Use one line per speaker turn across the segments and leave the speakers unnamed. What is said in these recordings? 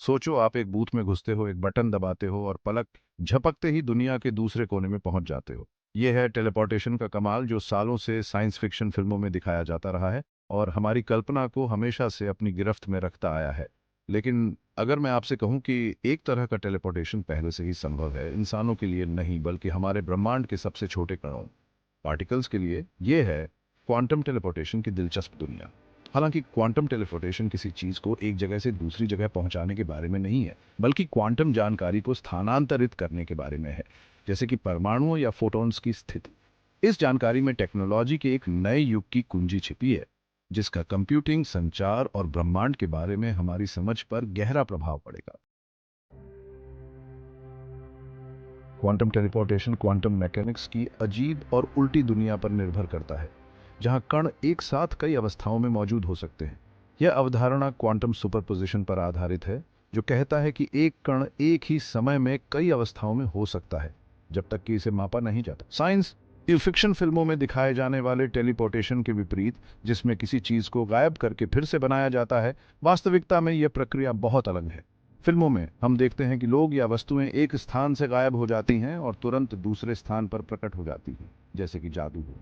सोचो आप एक बूथ में घुसते हो, एक बटन दबाते हो और पलक झपकते ही दुनिया के दूसरे कोने में पहुंच जाते हो। यह है टेलीपोर्टेशन का कमाल, जो सालों से साइंस फिक्शन फिल्मों में दिखाया जाता रहा है और हमारी कल्पना को हमेशा से अपनी गिरफ्त में रखता आया है। लेकिन अगर मैं आपसे कहूं कि एक तरह का टेलीपोर्टेशन पहले से ही संभव है, इंसानों के लिए नहीं बल्कि हमारे ब्रह्मांड के सबसे छोटे कणों पार्टिकल्स के लिए, यह है क्वांटम टेलीपोर्टेशन की दिलचस्प दुनिया। हालांकि क्वांटम टेलीपोर्टेशन किसी चीज को एक जगह से दूसरी जगह पहुंचाने के बारे में नहीं है, बल्कि क्वांटम जानकारी को स्थानांतरित करने के बारे में है, जैसे कि परमाणुओं या फोटॉन्स की स्थिति। इस जानकारी में टेक्नोलॉजी के एक नए युग की कुंजी छिपी है, जिसका कंप्यूटिंग, संचार और ब्रह्मांड के बारे में हमारी समझ पर गहरा प्रभाव पड़ेगा। क्वांटम टेलीपोर्टेशन क्वांटम मैकेनिक्स की अजीब और उल्टी दुनिया पर निर्भर करता है, जहां कण एक साथ कई अवस्थाओं में मौजूद हो सकते हैं। यह अवधारणा क्वांटम सुपरपोजिशन पर आधारित है, जो कहता है कि एक कण एक ही समय में कई अवस्थाओं में हो सकता है, जब तक कि इसे मापा नहीं जाता। साइंस फिक्शन फिल्मों में दिखाए जाने वाले टेलीपोर्टेशन के विपरीत, जिसमें किसी चीज को गायब करके फिर से बनाया जाता है, वास्तविकता में यह प्रक्रिया बहुत अलग है। फिल्मों में हम देखते हैं कि लोग या वस्तुएं एक स्थान से गायब हो जाती हैं और तुरंत दूसरे स्थान पर प्रकट हो जाती हैं, जैसे कि जादू हो।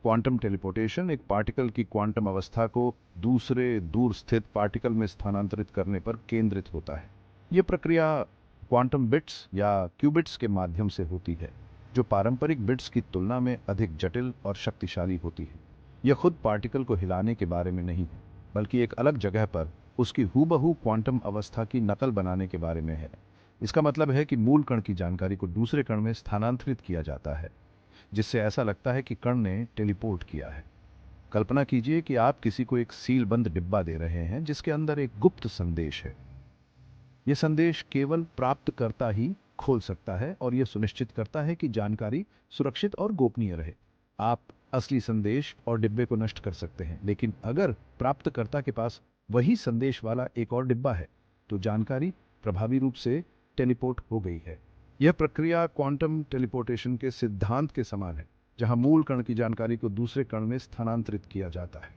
क्वांटम टेलीपोर्टेशन एक पार्टिकल की क्वांटम अवस्था को दूसरे दूर स्थित पार्टिकल में स्थानांतरित करने पर केंद्रित होता है। यह प्रक्रिया क्वांटम बिट्स या क्यूबिट्स के माध्यम से होती है, जो पारंपरिक बिट्स की तुलना में अधिक जटिल और शक्तिशाली होती है। यह खुद पार्टिकल को हिलाने के बारे में नहीं है, बल्कि एक अलग जगह पर उसकी हूबहू क्वांटम अवस्था की नकल बनाने के बारे में है। इसका मतलब है कि मूल कण की जानकारी को दूसरे कण में स्थानांतरित किया जाता है, जिससे ऐसा लगता है कि कण ने टेलीपोर्ट किया है। कल्पना कीजिए कि आप किसी को एक सीलबंद डिब्बा दे रहे हैं, जिसके अंदर एक गुप्त संदेश है। यह संदेश केवल प्राप्तकर्ता ही खोल सकता है और यह सुनिश्चित करता है कि जानकारी सुरक्षित और गोपनीय रहे। आप असली संदेश और डिब्बे को नष्ट कर सकते हैं, लेकिन अगर प्राप्तकर्ता के पास वही संदेश वाला एक और डिब्बा है, तो जानकारी प्रभावी रूप से टेलीपोर्ट हो गई है। यह प्रक्रिया क्वांटम टेलीपोर्टेशन के सिद्धांत के समान है, जहां मूल कण की जानकारी को दूसरे कण में स्थानांतरित किया जाता है।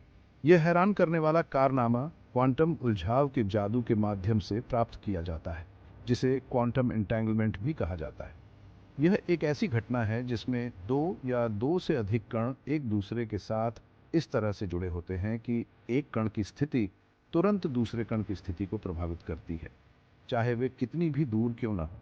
यह हैरान करने वाला कारनामा क्वांटम उलझाव के जादू के माध्यम से प्राप्त किया जाता है, जिसे क्वांटम एंटेंगलमेंट भी कहा जाता है। यह एक ऐसी घटना है जिसमें दो या दो से अधिक कण एक दूसरे के साथ इस तरह से जुड़े होते हैं कि एक कण की स्थिति तुरंत दूसरे कण की स्थिति को प्रभावित करती है, चाहे वे कितनी भी दूर क्यों ना हो।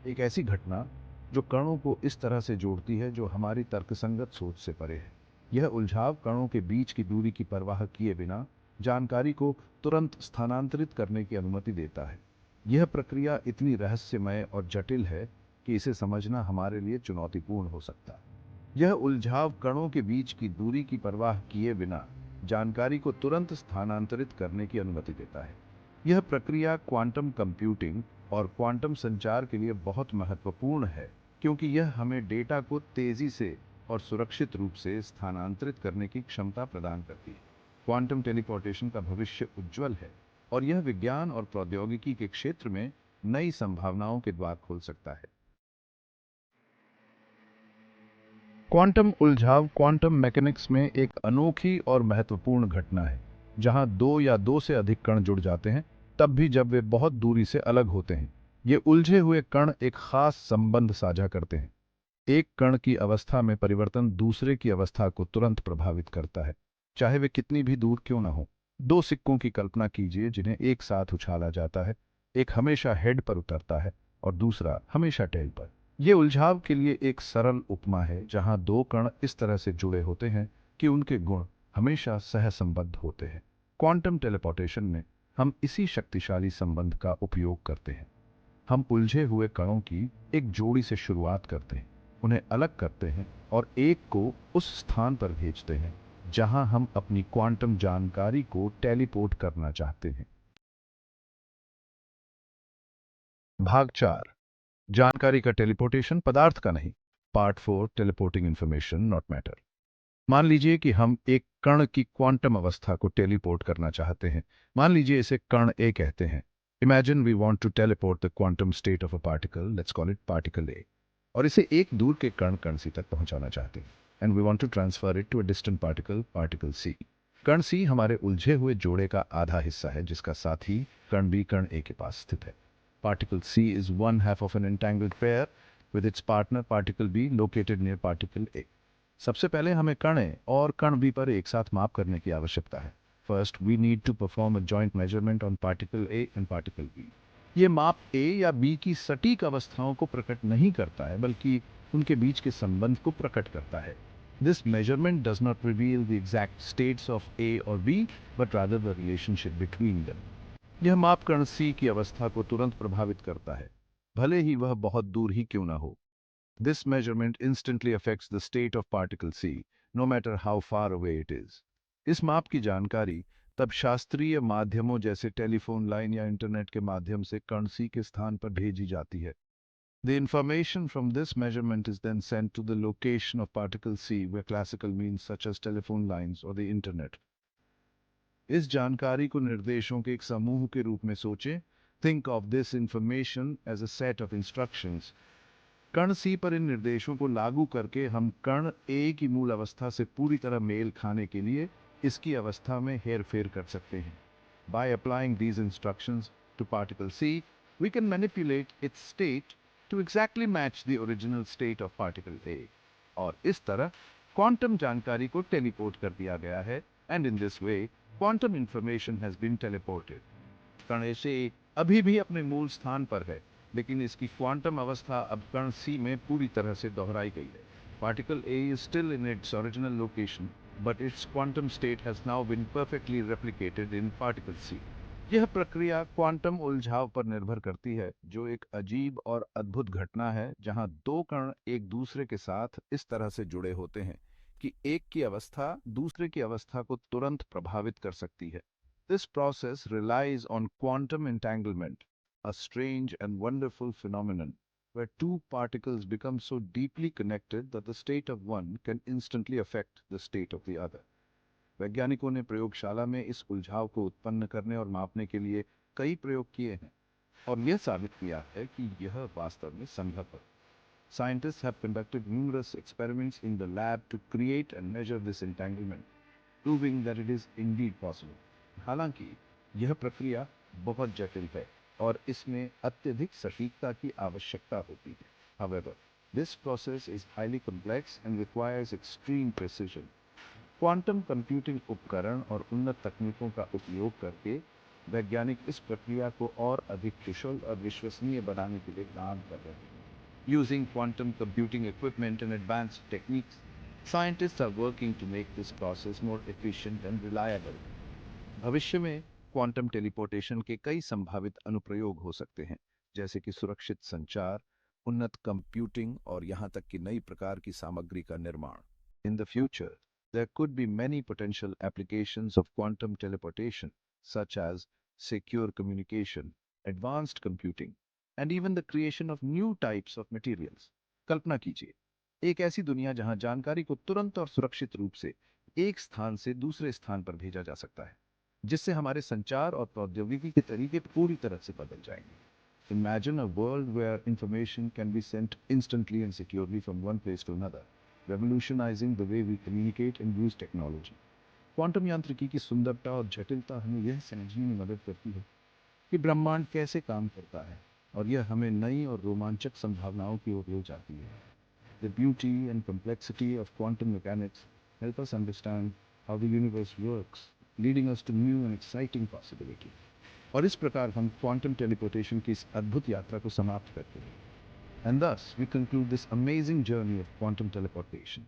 एक ऐसी घटना जो कणों को इस तरह से जोड़ती है जो हमारी तर्कसंगत सोच से परे है। यह उलझाव कणों के बीच की दूरी की परवाह किए बिना जानकारी को तुरंत स्थानांतरित करने की अनुमति देता है। यह प्रक्रिया इतनी रहस्यमय और जटिल है कि इसे समझना हमारे लिए चुनौतीपूर्ण हो सकता है। यह उलझाव कणों के बीच की दूरी की परवाह किए बिना जानकारी को तुरंत स्थानांतरित करने की अनुमति देता है। यह प्रक्रिया क्वांटम कंप्यूटिंग और क्वांटम संचार के लिए बहुत महत्वपूर्ण है, क्योंकि यह हमें डेटा को तेजी से और सुरक्षित रूप से स्थानांतरित करने की क्षमता प्रदान करती है। क्वांटम टेलीपोर्टेशन का भविष्य उज्जवल है और यह विज्ञान और प्रौद्योगिकी के क्षेत्र में नई संभावनाओं के द्वार खोल सकता है। क्वांटम उलझाव क्वांटम मैकेनिक्स में एक अनोखी और महत्वपूर्ण घटना है, जहां दो या दो से अधिक कण जुड़ जाते हैं, तब भी जब वे बहुत दूरी से अलग होते हैं। ये उलझे हुए कण एक खास संबंध साझा करते हैं। एक कण की अवस्था में परिवर्तन दूसरे की अवस्था को तुरंत प्रभावित करता है, चाहे वे कितनी भी दूर क्यों ना हो। दो सिक्कों की कल्पना कीजिए जिन्हें एक साथ उछाला जाता है। एक हमेशा हेड पर उतरता है और दूसरा हमेशा टेल पर। यह उलझाव के लिए एक सरल उपमा है, जहां दो कण इस तरह से जुड़े होते हैं कि उनके गुण हमेशा सहसंबद्ध होते हैं। क्वांटम टेलीपोर्टेशन में हम इसी शक्तिशाली संबंध का उपयोग करते हैं। हम उलझे हुए कणों की एक जोड़ी से शुरुआत करते हैं, उन्हें अलग करते हैं और एक को उस स्थान पर भेजते हैं जहां हम अपनी क्वांटम जानकारी को टेलीपोर्ट करना चाहते हैं। भाग 4, जानकारी का टेलीपोर्टेशन, पदार्थ का नहीं। Part 4, teleporting information not matter. मान लीजिए कि हम एक कण की क्वांटम अवस्था को टेलीपोर्ट करना चाहते हैं। मान लीजिए इसे कण ए कहते हैं। Imagine we want to teleport the quantum state of a particle, let's call it particle A, और इसे एक दूर के कण कण सी तक पहुंचाना चाहते हैं, and we want to transfer it to a distant particle, particle C. कण सी हमारे उलझे हुए जोड़े का आधा हिस्सा है, जिसका साथ ही कण बी कण ए के पास स्थित है। Particle C is one half of an entangled pair with its partner particle B located near particle A. सबसे पहले हमें कण ए और कण बी पर एक साथ माप करने की आवश्यकता है। First, we need to perform a joint measurement on particle A and particle B. ये माप A या B की सटीक अवस्थाओं को प्रकट नहीं करता है, बल्कि उनके बीच के संबंध को प्रकट करता है। This measurement does not reveal the exact states of A or B, but rather the relationship between them. यह माप कण C की अवस्था को तुरंत प्रभावित करता है, भले ही वह बहुत दूर ही क्यों ना हो। This measurement instantly affects the state of particle C, no matter how far away it is. इस माप की जानकारी तब शास्त्रीय माध्यमों जैसे टेलीफोन लाइन या इंटरनेट के माध्यम से कण C के स्थान पर भेजी जाती है। The information from this measurement is then sent to the location of particle C where classical means such as telephone lines or the internet. इस जानकारी को निर्देशों के एक समूह के रूप में सोचें। Think of this information as a set of instructions. कण सी पर इन निर्देशों को लागू करके हम कण ए की मूल अवस्था से पूरी तरह मेल खाने के लिए इसकी अवस्था में हेरफेर कर सकते हैं। By applying these instructions to particle C, we can manipulate its state to exactly match the original state of particle A. और इस तरह क्वांटम जानकारी को टेलीपोर्ट कर दिया गया है, and in this way, quantum information has been teleported. कण ए से अभी भी अपने मूल स्थान पर है, लेकिन इसकी क्वांटम अवस्था अब कण सी में पूरी तरह से दोहराई गई है। Particle A is still in its original location, but its quantum state has now been perfectly replicated in particle C. यह प्रक्रिया क्वांटम उलझाव पर निर्भर करती है, जो एक अजीब और अद्भुत घटना है जहां दो कण एक दूसरे के साथ इस तरह से जुड़े होते हैं कि एक की अवस्था दूसरे की अवस्था को तुरंत प्रभावित कर सकती है। This process relies on quantum entanglement, a strange and wonderful phenomenon where two particles become so deeply connected that the state of one can instantly affect the state of the other. वैज्ञानिकों ने प्रयोगशाला में इस उलझाव को उत्पन्न करने और मापने के लिए कई प्रयोग किए हैं, और यह साबित किया है कि यह वास्तव में संभव है। Scientists have conducted numerous experiments in the lab to create and measure this entanglement, proving that it is indeed possible. हालांकि यह प्रक्रिया बहुत जटिल है और इसमें अत्यधिक सटीकता की आवश्यकता होती है। However, this process is highly complex and requires extreme precision. Quantum computing उपकरण और उन्नत तकनीकों का उपयोग करके वैज्ञानिक इस प्रक्रिया को और अधिक कुशल और विश्वसनीय बनाने के लिए काम कर रहे हैं। Using quantum computing equipment and advanced techniques, scientists are working to make this process more efficient and reliable. भविष्य में क्वांटम टेलीपोर्टेशन के कई संभावित अनुप्रयोग हो सकते हैं, जैसे कि सुरक्षित संचार, उन्नत कंप्यूटिंग और यहां तक कि नई प्रकार की सामग्री का निर्माण। In the future, there could be many potential applications of quantum teleportation, such as secure communication, advanced computing, and even the creation of new types of materials. कल्पना कीजिए, एक ऐसी दुनिया जहां जानकारी को तुरंत और सुरक्षित रूप से एक स्थान से दूसरे स्थान पर भेजा जा सकता है, जिससे हमारे संचार और प्रौद्योगिकी के तरीके पूरी तरह से बदल जाएंगे। Imagine a world where information can be sent instantly and securely from one place to another, revolutionizing the way we communicate and use technology. Quantum यांत्रिकी की सुंदरता और जटिलता हमें यह समझने में मदद करती है कि ब्रह्मांड कैसे काम करता है, और यह हमें नई और रोमांचक संभावनाओं की ओर ले जाती है। The beauty and complexity of quantum mechanics help us understand how the universe works, leading us to new and exciting possibilities. और इस प्रकार हम क्वांटम टेलीपोर्टेशन की इस अद्भुत यात्रा को समाप्त करते हैं। And thus we conclude this amazing journey of quantum teleportation.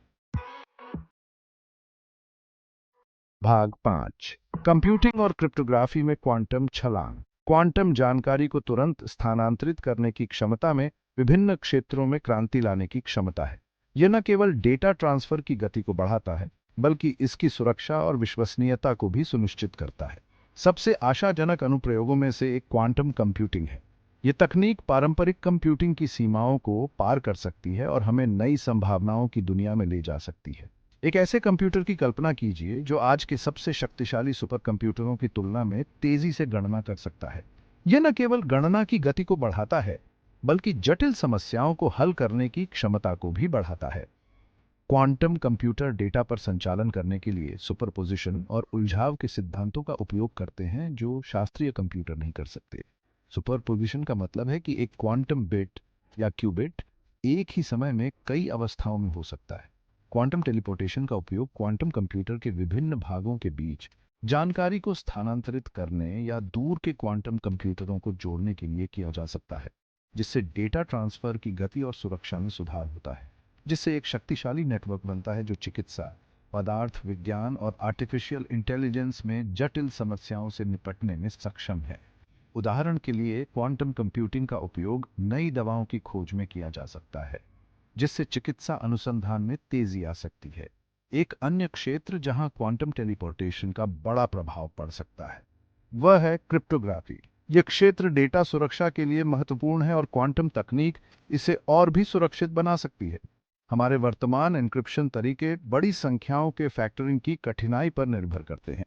भाग 5, कंप्यूटिंग और क्रिप्टोग्राफी में क्वांटम छलांग। क्वांटम जानकारी को तुरंत स्थानांतरित करने की क्षमता में विभिन्न क्षेत्रों में क्रांति लाने की क्षमता है। यह न केवल डेटा ट्रांसफर की गति को बढ़ाता है, बल्कि इसकी सुरक्षा और विश्वसनीयता को भी सुनिश्चित करता है। सबसे आशाजनक अनुप्रयोगों में से एक क्वांटम कंप्यूटिंग है। यह तकनीक पारंपरिक कंप्यूटिंग की सीमाओं को पार कर सकती है और हमें नई संभावनाओं की दुनिया में ले जा सकती है। एक ऐसे कंप्यूटर की कल्पना कीजिए जो आज के सबसे शक्तिशाली सुपर कंप्यूटरों की तुलना में तेजी से गणना कर सकता है। यह न केवल गणना की गति को बढ़ाता है, बल्कि जटिल समस्याओं को हल करने की क्षमता को भी बढ़ाता है। क्वांटम कंप्यूटर डेटा पर संचालन करने के लिए सुपरपोजिशन और उलझाव के सिद्धांतों का उपयोग करते हैं जो शास्त्रीय कंप्यूटर नहीं कर सकते। सुपरपोजिशन का मतलब है कि एक क्वांटम बिट या क्यूबिट एक ही समय में कई अवस्थाओं में हो सकता है। क्वांटम टेलीपोर्टेशन का उपयोग क्वांटम कंप्यूटर के विभिन्न भागों के बीच जानकारी को स्थानांतरित करने या दूर के क्वांटम कंप्यूटरों को जोड़ने के लिए किया जा सकता है, जिससे डेटा ट्रांसफर की गति और सुरक्षा में सुधार होता है, जिससे एक शक्तिशाली नेटवर्क बनता है जो चिकित्सा, पदार्थ विज्ञान और आर्टिफिशियल इंटेलिजेंस में जटिल समस्याओं से निपटने में सक्षम है। उदाहरण के लिए क्वांटम कंप्यूटिंग का उपयोग नई दवाओं की खोज में किया जा सकता है, जिससे चिकित्सा अनुसंधान में तेजी आ सकती है। एक अन्य क्षेत्र जहां क्वांटम टेलीपोर्टेशन का बड़ा प्रभाव पड़ सकता है वह है क्रिप्टोग्राफी। यह क्षेत्र डेटा सुरक्षा के लिए महत्वपूर्ण है और क्वांटम तकनीक इसे और भी सुरक्षित बना सकती है। हमारे वर्तमान एन्क्रिप्शन तरीके बड़ी संख्याओं के फैक्टरिंग की कठिनाई पर निर्भर करते हैं,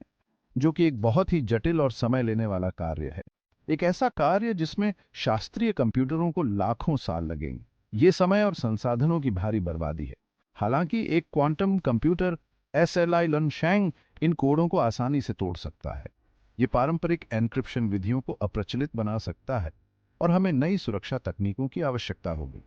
जो कि एक बहुत ही जटिल और समय लेने वाला कार्य है। एक ऐसा कार्य जिसमें शास्त्रीय कंप्यूटरों को लाखों साल लगेंगे। ये समय और संसाधनों की भारी बर्बादी है। हालांकि एक क्वांटम कंप्यूटर एसएलआई लनशैंग इन कोडों को आसानी से तोड़ सकता है। ये पारंपरिक एन्क्रिप्शन विधियों को अप्रचलित बना सकता है और हमें नई सुरक्षा तकनीकों की आवश्यकता होगी।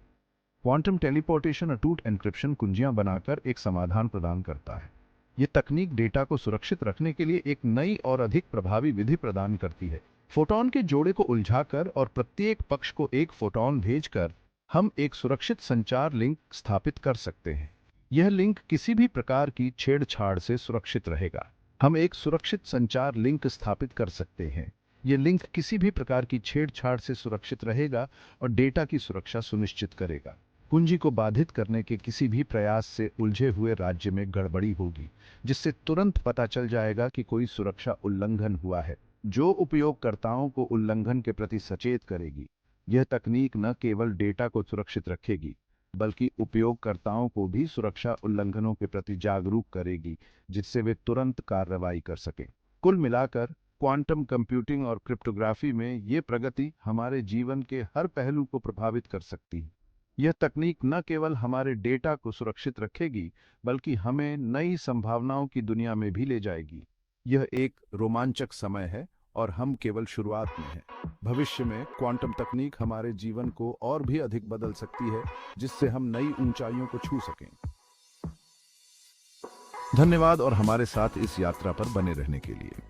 क्वांटम टेलीपोर्टेशन अटूट एन्क्रिप्शन कुंजियां बनाकर एक समाधान प्रदान करता है। ये तकनीक डेटा को सुरक्षित रखने के लिए एक नई और अधिक प्रभावी विधि प्रदान करती है। फोटॉन के जोड़े को उलझाकर और प्रत्येक पक्ष को एक फोटॉन भेजकर हम एक सुरक्षित संचार लिंक स्थापित कर सकते हैं। यह लिंक किसी भी प्रकार की छेड़छाड़ से सुरक्षित रहेगा। हम एक सुरक्षित संचार लिंक स्थापित कर सकते हैं। यह लिंक किसी भी प्रकार की छेड़छाड़ से सुरक्षित रहेगा और डेटा की सुरक्षा सुनिश्चित करेगा। कुंजी को बाधित करने के किसी भी प्रयास से उलझे हुए राज्य में गड़बड़ी होगी, जिससे तुरंत पता चल जाएगा कि कोई सुरक्षा उल्लंघन हुआ है, जो उपयोगकर्ताओं को उल्लंघन के प्रति सचेत करेगी। यह तकनीक न केवल डेटा को सुरक्षित रखेगी, बल्कि उपयोगकर्ताओं को भी सुरक्षा उल्लंघनों के प्रति जागरूक करेगी, जिससे वे तुरंत कार्रवाई कर सकें। कुल मिलाकर क्वांटम कंप्यूटिंग और क्रिप्टोग्राफी में ये प्रगति हमारे जीवन के हर पहलू को प्रभावित कर सकती है। यह तकनीक न केवल हमारे डेटा को सुरक्षित रखेगी, बल्कि हमें नई संभावनाओं की दुनिया में भी ले जाएगी। यह एक रोमांचक समय है और हम केवल शुरुआत में हैं। भविष्य में क्वांटम तकनीक हमारे जीवन को और भी अधिक बदल सकती है, जिससे हम नई ऊंचाइयों को छू सकें। धन्यवाद और हमारे साथ इस यात्रा पर बने रहने के लिए।